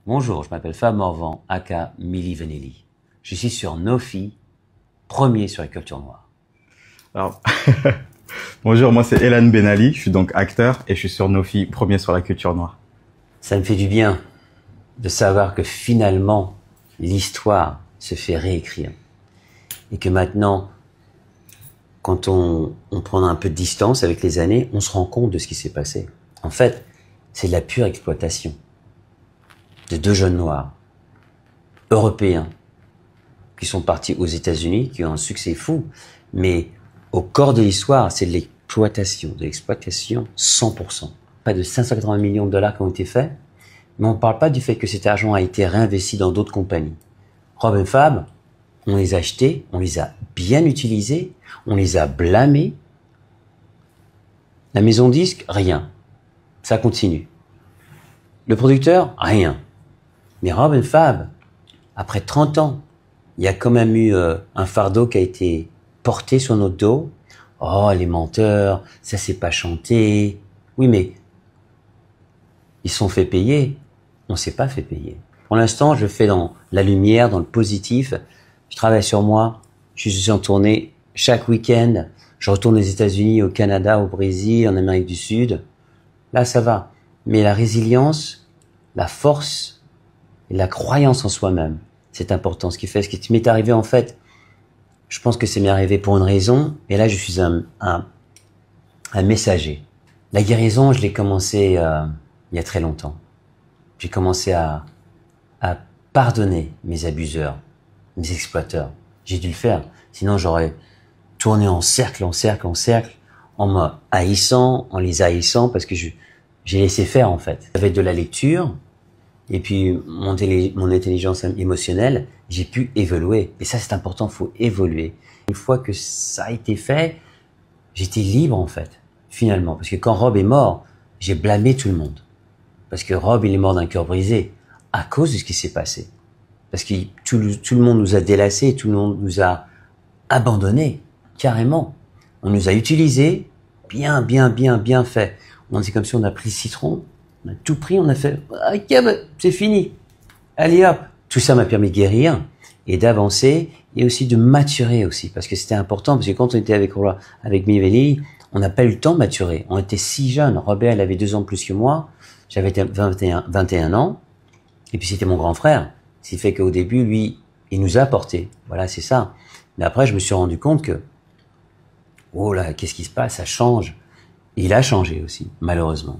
Bonjour, je m'appelle Fab Morvan, aka Milli Vanilli. Je suis sur Nofi, premier sur la culture noire. Alors, bonjour, moi c'est Elan Benali, je suis donc acteur et je suis sur Nofi, premier sur la culture noire. Ça me fait du bien de savoir que finalement, l'histoire se fait réécrire. Et que maintenant, quand on prend un peu de distance avec les années, on se rend compte de ce qui s'est passé. En fait, c'est de la pure exploitation de deux jeunes noirs, européens, qui sont partis aux États-Unis, qui ont un succès fou. Mais au corps de l'histoire, c'est de l'exploitation 100%. Pas de 580 millions de dollars qui ont été faits, mais on ne parle pas du fait que cet argent a été réinvesti dans d'autres compagnies. Rob et Fab, on les a achetés, on les a bien utilisés, on les a blâmés. La maison disque, rien. Ça continue. Le producteur, rien. Mais Rob et Fab, après 30 ans, il y a quand même eu un fardeau qui a été porté sur notre dos. Oh, les menteurs, ça s'est pas chanté. Oui, mais ils sont fait payer. On s'est pas fait payer. Pour l'instant, je fais dans la lumière, dans le positif. Je travaille sur moi. Je suis en tournée chaque week-end. Je retourne aux États-Unis, au Canada, au Brésil, en Amérique du Sud. Là, ça va. Mais la résilience, la force et la croyance en soi-même, c'est important. Ce qui m'est arrivé, en fait, je pense que c'est m'est arrivé pour une raison. Et là, je suis un messager. La guérison, je l'ai commencé il y a très longtemps. J'ai commencé à pardonner mes abuseurs, mes exploiteurs. J'ai dû le faire. Sinon, j'aurais tourné en cercle, en me haïssant, en les haïssant, parce que j'ai laissé faire, en fait. Avec de la lecture, et puis mon intelligence émotionnelle, j'ai pu évoluer. Et ça, c'est important, il faut évoluer. Une fois que ça a été fait, j'étais libre, en fait, finalement. Parce que quand Rob est mort, j'ai blâmé tout le monde. Parce que Rob, il est mort d'un cœur brisé à cause de ce qui s'est passé. Parce que tout le monde nous a délaissés, tout le monde nous a abandonnés, carrément. On nous a utilisés, bien fait. C'est comme si on a pris le citron, on a tout pris, on a fait, ok, c'est fini. Allez hop. Tout ça m'a permis de guérir et d'avancer et aussi de maturer aussi. Parce que c'était important, parce que quand on était avec Miveli, on n'a pas eu le temps de maturer. On était si jeunes. Robert, il avait 2 ans de plus que moi. J'avais 21 ans. Et puis c'était mon grand frère. Ce qui fait qu'au début, lui, il nous a apporté. Voilà, c'est ça. Mais après, je me suis rendu compte que, oh là, qu'est-ce qui se passe? Ça change. Et il a changé aussi, malheureusement.